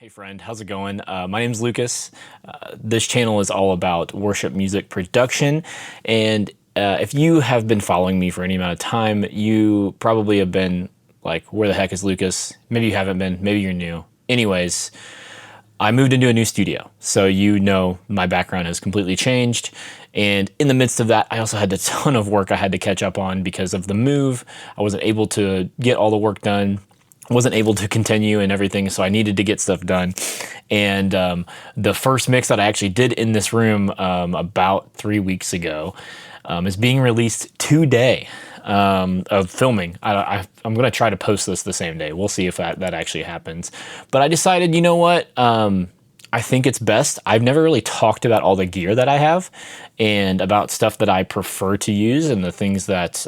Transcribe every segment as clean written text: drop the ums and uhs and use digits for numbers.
Hey friend, how's it going? My name's Lucas. This channel is all about worship music production, and if you have been following me for any amount of time, you probably have been like, where the heck is Lucas? Maybe you haven't been, maybe you're new. Anyways, I moved into a new studio, so you know my background has completely changed, and in the midst of that, I also had a ton of work I had to catch up on because of the move. I wasn't able to get all the work done, wasn't able to continue and everything, so I needed to get stuff done. And the first mix that I actually did in this room about 3 weeks ago is being released today of filming. I'm going to try to post this the same day. We'll see if that actually happens. But I decided, you know what? I think it's best. I've never really talked about all the gear that I have and about stuff that I prefer to use and the things that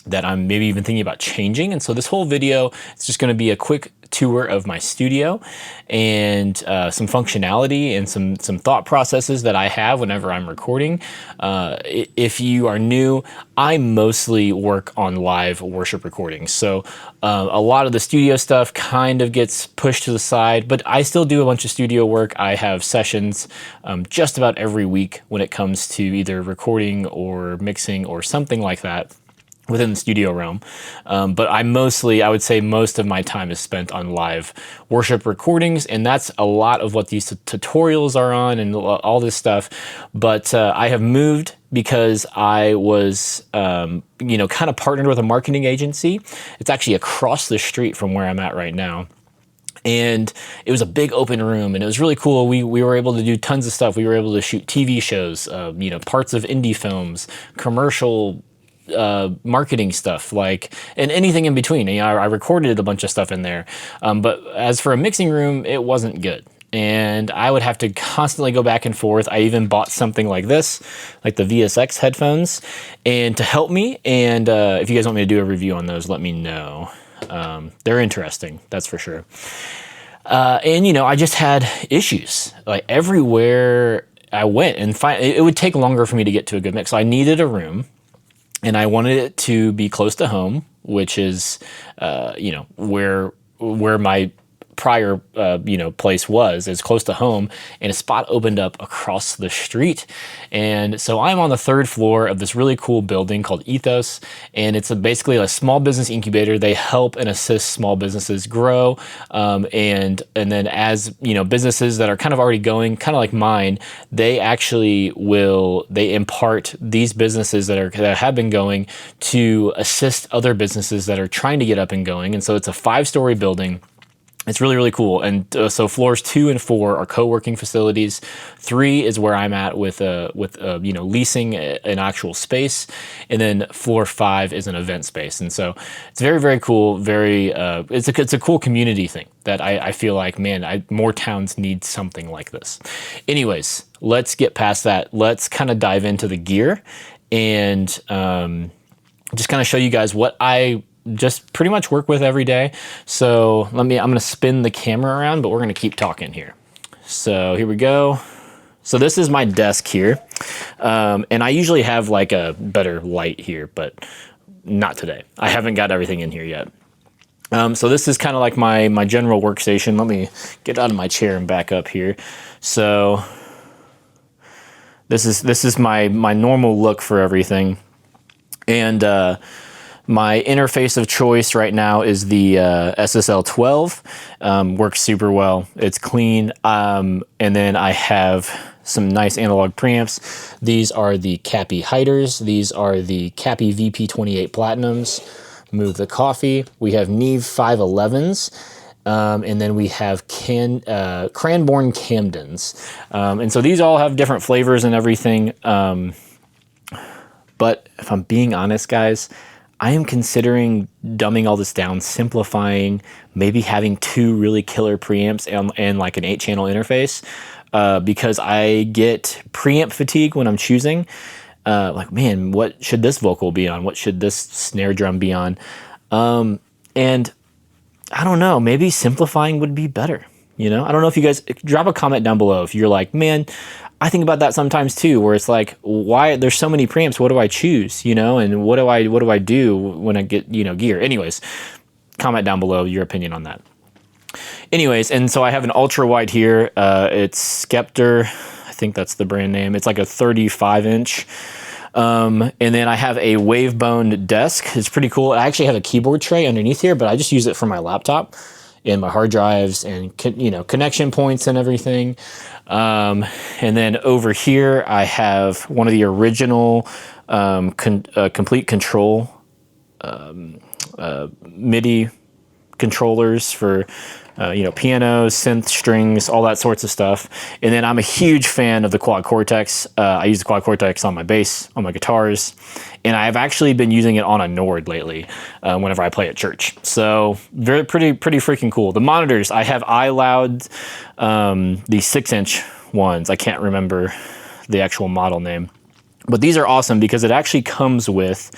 that I'm maybe even thinking about changing. And so this whole video is just going to be a quick tour of my studio and some functionality and some thought processes that I have whenever I'm recording. If you are new, I mostly work on live worship recordings. So a lot of the studio stuff kind of gets pushed to the side, but I still do a bunch of studio work. I have sessions just about every week when it comes to either recording or mixing or something like that within the studio realm. But I would say most of my time is spent on live worship recordings, and that's a lot of what these tutorials are on and all this stuff. But I have moved because I was, kind of partnered with a marketing agency. It's actually across the street from where I'm at right now. And it was a big open room, and it was really cool. We were able to do tons of stuff. We were able to shoot TV shows, parts of indie films, commercial marketing stuff, and anything in between. I recorded a bunch of stuff in there, but as for a mixing room, it wasn't good, and I would have to constantly go back and forth. I even bought something like this, like the VSX headphones, and to help me. And if you guys want me to do a review on those, let me know. They're interesting, that's for sure. And I just had issues like everywhere I went, and it would take longer for me to get to a good mix. So I needed a room, and I wanted it to be close to home, which is, where my prior, place was, is close to home, and a spot opened up across the street. And so I'm on the third floor of this really cool building called Ethos, and it's basically a small business incubator. They help and assist small businesses grow, and then as businesses that are kind of already going, kind of like mine, they impart these businesses that have been going to assist other businesses that are trying to get up and going. And so it's a 5-story building. It's really, really cool. And so floors 2 and 4 are co-working facilities. 3 is where I'm at with leasing an actual space. And then floor 5 is an event space. And so it's very, very cool. It's a cool community thing that I feel like, man, more towns need something like this. Anyways, let's get past that. Let's kind of dive into the gear and just kind of show you guys what I just pretty much work with every day. So I'm going to spin the camera around, but we're going to keep talking here. So here we go. So this is my desk here. And I usually have like a better light here, but not today. I haven't got everything in here yet. So this is kind of like my general workstation. Let me get out of my chair and back up here. So this is my normal look for everything. And, my interface of choice right now is the SSL 12. Works super well. It's clean. And then I have some nice analog preamps. These are the Cappy hiders. These are the Cappy VP28 Platinums. Move the coffee. We have Neve 511s. And then we have Cranbourne Camdens. And so these all have different flavors and everything. But if I'm being honest, guys, I am considering dumbing all this down, simplifying, maybe having 2 really killer preamps and like an 8-channel interface, because I get preamp fatigue when I'm choosing. Man, what should this vocal be on? What should this snare drum be on? And I don't know, maybe simplifying would be better. I don't know if you guys drop a comment down below if you're like, man, I think about that sometimes too, where it's like, why there's so many preamps, what do I choose, and what do I do when I get, gear? Anyways, comment down below your opinion on that. Anyways, and so I have an ultra wide here. It's Skeptor. I think that's the brand name. It's like a 35 inch. And then I have a Wavebone desk. It's pretty cool. I actually have a keyboard tray underneath here, but I just use it for my laptop and my hard drives and, you know, connection points and everything. And then over here, I have one of the original complete control MIDI controllers for you know, pianos, synth, strings, all that sorts of stuff. And then I'm a huge fan of the Quad Cortex. I use the Quad Cortex on my bass, on my guitars, and I've actually been using it on a Nord lately whenever I play at church. So pretty freaking cool. The monitors, I have iLoud, the 6-inch ones. I can't remember the actual model name, but these are awesome because it actually comes with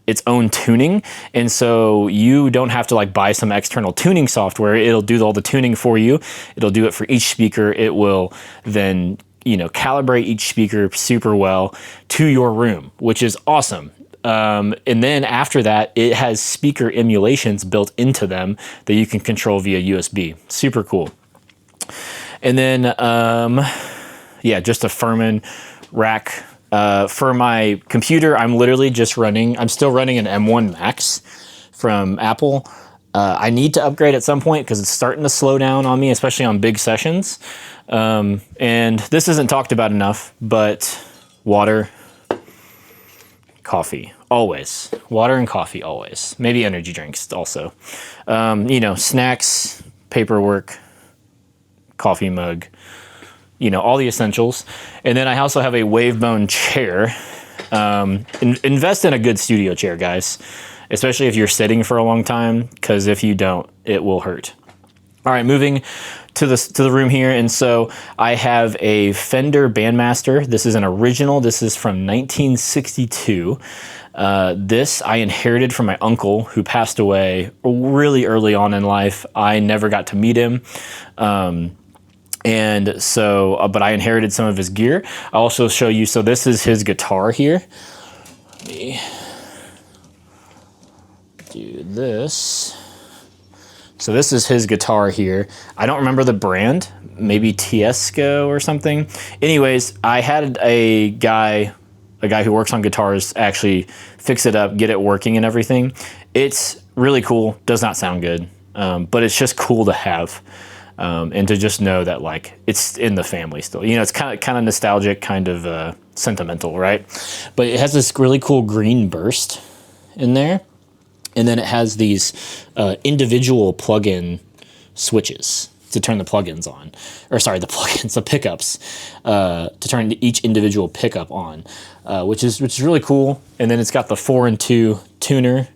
its own tuning, and so you don't have to like buy some external tuning software. It'll do all the tuning for you. It'll do it for each speaker. It will then, you know, calibrate each speaker super well to your room, which is awesome. And then after that, it has speaker emulations built into them that you can control via USB. Super cool. And then yeah, just a Furman rack. For my computer, I'm still running an M1 Max from Apple. I need to upgrade at some point because it's starting to slow down on me, especially on big sessions. And this isn't talked about enough, but water, coffee, always. Water and coffee, always. Maybe energy drinks also. You know, snacks, paperwork, coffee mug, you know, all the essentials. And then I also have a Wavebone chair. Invest in a good studio chair, guys, especially if you're sitting for a long time, because if you don't, it will hurt. All right, moving to the room here. And so I have a Fender Bandmaster. This is an original. This is from 1962. This I inherited from my uncle who passed away really early on in life. I never got to meet him. And so, but I inherited some of his gear. I'll also show you, so this is his guitar here. Let me do this. So this is his guitar here. I don't remember the brand, maybe Tiesco or something. Anyways, I had a guy who works on guitars actually fix it up, get it working and everything. It's really cool, does not sound good, but it's just cool to have. And to just know that like it's in the family still, you know, it's kind of nostalgic, kind of sentimental, right? But it has this really cool green burst in there, and then it has these individual plug-in switches to turn the plugins on, or sorry, the pickups to turn each individual pickup on, which is really cool. And then it's got the 4-in-2 tuner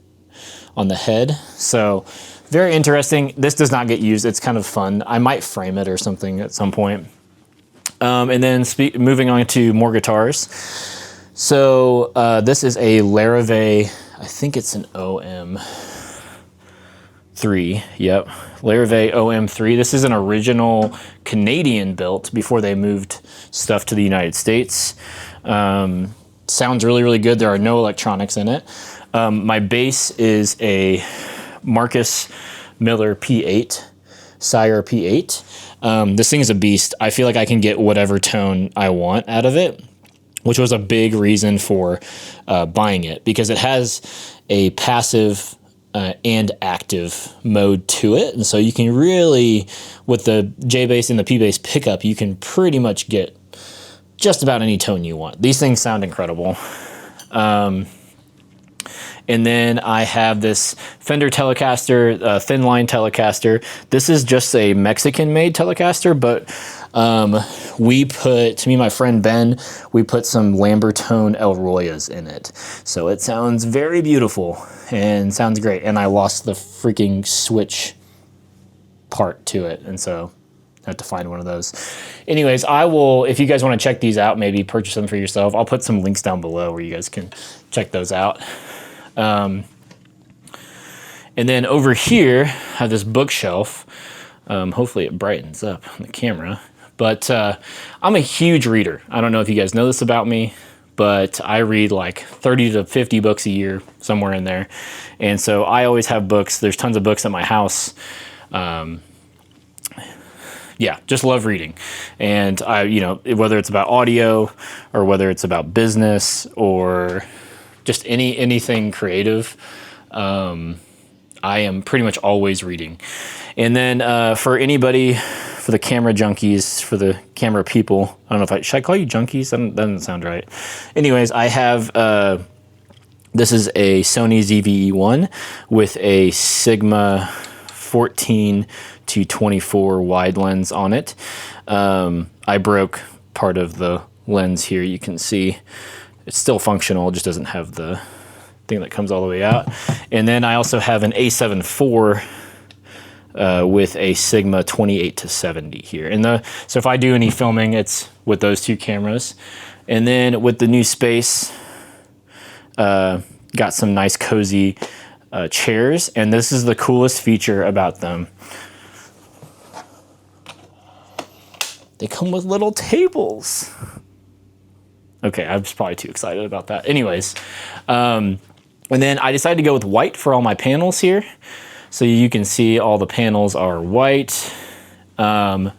on the head, so. Very interesting. This does not get used. It's kind of fun. I might frame it or something at some point. And then moving on to more guitars. So this is a Larrivee, I think it's an OM3. Yep, Larrivee OM3. This is an original Canadian built before they moved stuff to the United States. Sounds really, really good. There are no electronics in it. My bass is a Marcus Miller P8, Sire P8. This thing is a beast. I feel like I can get whatever tone I want out of it, which was a big reason for buying it, because it has a passive and active mode to it. And so you can really, with the J bass and the P bass pickup, you can pretty much get just about any tone you want. These things sound incredible. And then I have this Fender Telecaster, thin line Telecaster. This is just a Mexican-made Telecaster, but me and my friend Ben, we put some Lambertone El Royas in it. So it sounds very beautiful and sounds great. And I lost the freaking switch part to it, and so I have to find one of those. Anyways, I will, if you guys want to check these out, maybe purchase them for yourself. I'll put some links down below where you guys can check those out. And then over here, I have this bookshelf. Hopefully it brightens up on the camera. But I'm a huge reader. I don't know if you guys know this about me, but I read like 30 to 50 books a year, somewhere in there. And so I always have books. There's tons of books at my house. yeah, just love reading. And I, you know, whether it's about audio or whether it's about business or just anything creative, I am pretty much always reading. And then for anybody, for the camera junkies, for the camera people, I don't know if should I call you junkies? That doesn't sound right. Anyways, I have, this is a Sony ZV-E1 with a Sigma 14 to 24 wide lens on it. I broke part of the lens here. You can see it's still functional, it just doesn't have the thing that comes all the way out. And then I also have an A7 IV with a Sigma 28 to 70 here. And so if I do any filming, it's with those two cameras. And then with the new space, got some nice cozy chairs, and this is the coolest feature about them. They come with little tables. Okay, I was probably too excited about that. Anyways, and then I decided to go with white for all my panels here. So you can see all the panels are white. I've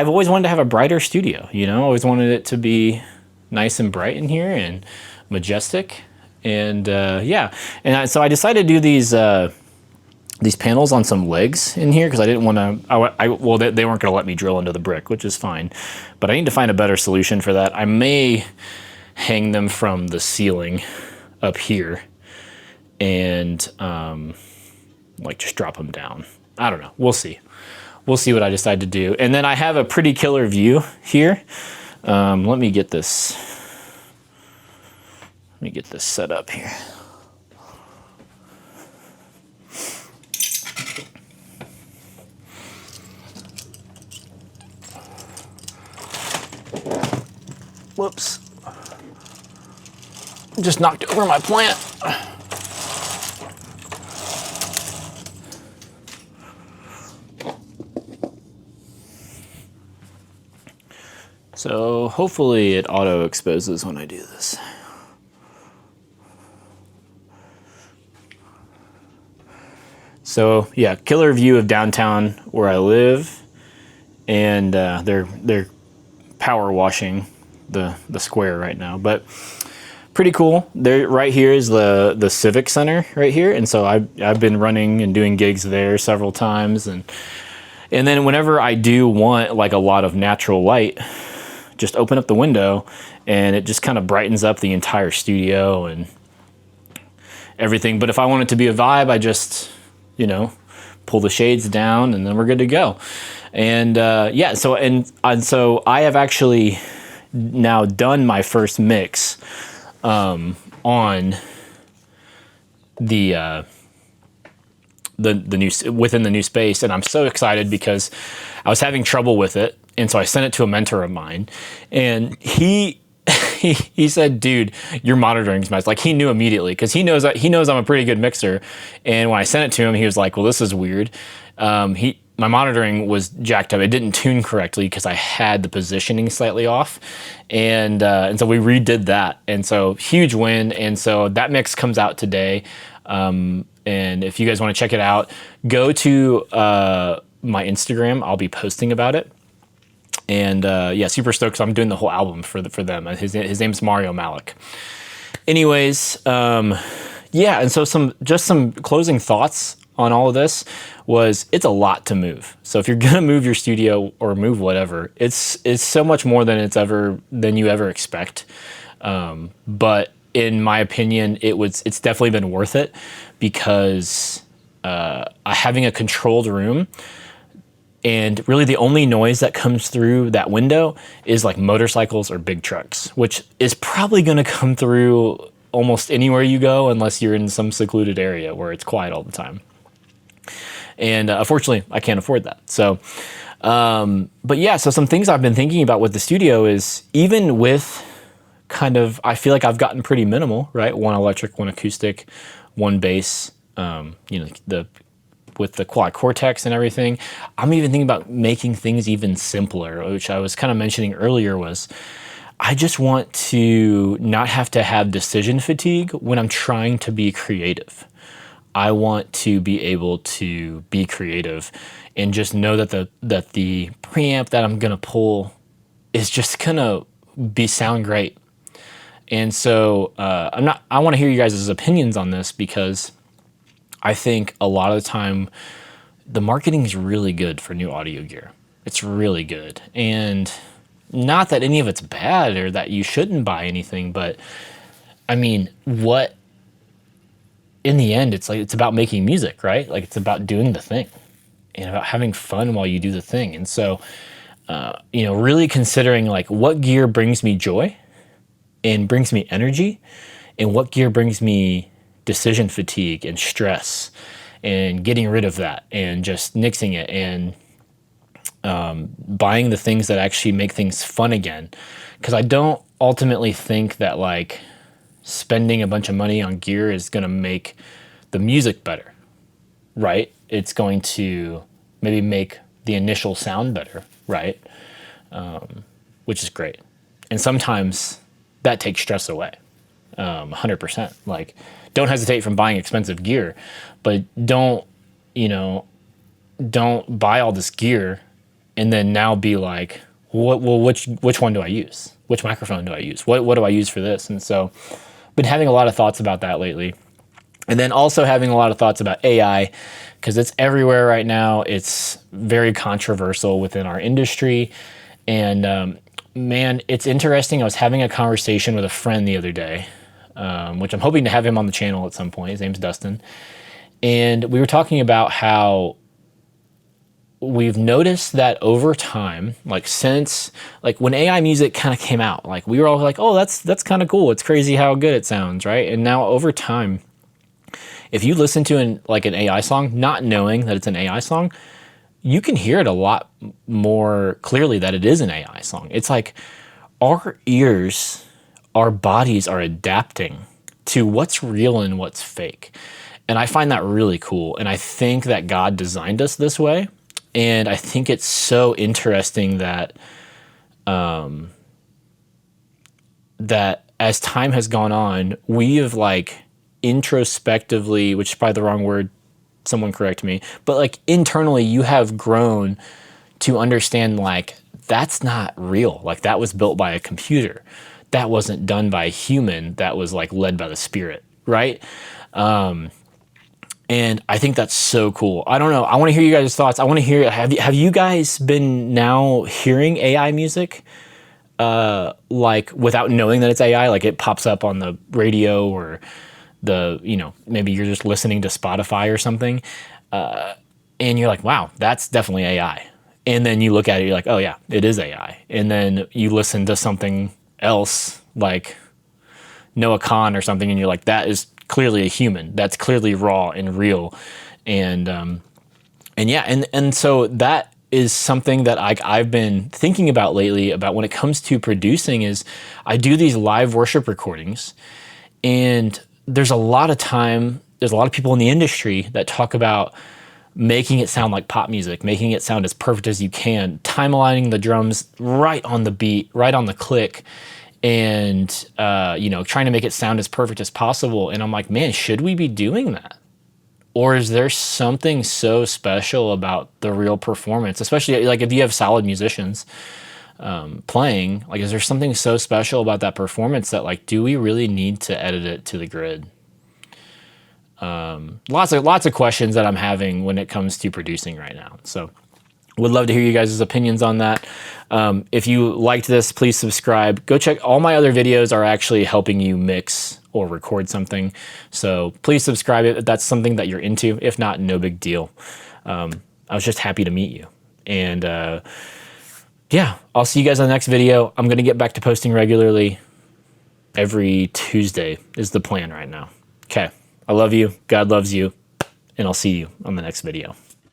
always wanted to have a brighter studio, you know, I always wanted it to be nice and bright in here and majestic. And yeah, and so I decided to do these panels on some legs in here because I didn't want to, well, they weren't going to let me drill into the brick, which is fine. But I need to find a better solution for that. I may hang them from the ceiling up here and like just drop them down. I don't know. We'll see. We'll see what I decide to do. And then I have a pretty killer view here. Let me get this set up here. Whoops. Just knocked over my plant. So hopefully it auto exposes when I do this. So yeah, killer view of downtown where I live, and they're power washing the square right now, but pretty cool. There, right here is the Civic Center right here, and so I've been running and doing gigs there several times, and then whenever I do want like a lot of natural light, just open up the window and it just kind of brightens up the entire studio and everything. But if I want it to be a vibe, I just, you know, pull the shades down and then we're good to go. And yeah, so I have actually now done my first mix on the new, within the new space, and I'm so excited because I was having trouble with it, and so I sent it to a mentor of mine, and he said, "Dude, your monitoring's messed." Like, he knew immediately because he knows I'm a pretty good mixer, and when I sent it to him, he was like, "Well, this is weird." My monitoring was jacked up. It didn't tune correctly because I had the positioning slightly off, and so we redid that, and so huge win. And so that mix comes out today. And if you guys want to check it out, go to my Instagram. I'll be posting about it. And yeah, super stoked. So I'm doing the whole album for them. His name's Mario Malik. Anyways, yeah, and so some closing thoughts on all of this was, it's a lot to move. So if you're gonna move your studio or move whatever, it's so much more than you ever expect. But in my opinion, it's definitely been worth it because having a controlled room, and really the only noise that comes through that window is like motorcycles or big trucks, which is probably going to come through almost anywhere you go unless you're in some secluded area where it's quiet all the time. And unfortunately, I can't afford that. So, but yeah, so some things I've been thinking about with the studio is, even with kind of, I feel like I've gotten pretty minimal, right? One electric, one acoustic, one bass, you know, with the quad cortex and everything. I'm even thinking about making things even simpler, which I was kind of mentioning earlier, was I just want to not have to have decision fatigue when I'm trying to be creative. I want to be able to be creative and just know that the preamp that I'm gonna pull is just gonna sound great. And so I want to hear you guys' opinions on this, because I think a lot of the time the marketing is really good for new audio gear. It's really good. And not that any of it's bad or that you shouldn't buy anything, but I mean, in the end, it's about making music, right? Like, it's about doing the thing and about having fun while you do the thing. And so, really considering like what gear brings me joy and brings me energy, and what gear brings me decision fatigue and stress, and getting rid of that and just nixing it, and buying the things that actually make things fun again. Because I don't ultimately think that like spending a bunch of money on gear is going to make the music better, right? It's going to maybe make the initial sound better, right? Which is great. And sometimes that takes stress away, 100%. Like, don't hesitate from buying expensive gear, but don't buy all this gear and then now be like, which one do I use? Which microphone do I use? What do I use for this? And so been having a lot of thoughts about that lately. And then also having a lot of thoughts about AI, because it's everywhere right now. It's very controversial within our industry. And man, it's interesting. I was having a conversation with a friend the other day, which I'm hoping to have him on the channel at some point. His name's Dustin. And we were talking about how we've noticed that over time, like since like when AI music kind of came out, like we were all like, oh, that's kind of cool. It's crazy how good it sounds, right? And now over time, if you listen to an AI song, not knowing that it's an AI song, you can hear it a lot more clearly that it is an AI song. It's like our ears, our bodies are adapting to what's real and what's fake. And I find that really cool. And I think that God designed us this way. And I think it's so interesting that that as time has gone on, we have like introspectively, which is probably the wrong word, someone correct me, but like internally you have grown to understand like that's not real. Like that was built by a computer. That wasn't done by a human. That was like led by the Spirit, right? And I think that's so cool. I don't know. I want to hear you guys' thoughts. I want to hear, have you guys been now hearing AI music, like without knowing that it's AI? Like it pops up on the radio or maybe you're just listening to Spotify or something. And you're like, wow, that's definitely AI. And then you look at it, you're like, oh yeah, it is AI. And then you listen to something else like Noah Khan or something, and you're like, that is clearly a human. That's clearly raw and real. And so that is something that I've been thinking about lately about when it comes to producing is I do these live worship recordings, and there's a lot of people in the industry that talk about making it sound like pop music, making it sound as perfect as you can, time aligning the drums right on the beat, right on the click, and trying to make it sound as perfect as possible. And I'm like, man, should we be doing that? Or is there something so special about the real performance, especially like if you have solid musicians playing, like is there something so special about that performance that like, do we really need to edit it to the grid? Lots of questions that I'm having when it comes to producing right now. So would love to hear you guys' opinions on that. If you liked this, please subscribe. Go check all my other videos are actually helping you mix or record something. So please subscribe if that's something that you're into. If not, no big deal. I was just happy to meet you. And yeah, I'll see you guys on the next video. I'm going to get back to posting regularly. Every Tuesday is the plan right now. Okay. I love you. God loves you. And I'll see you on the next video.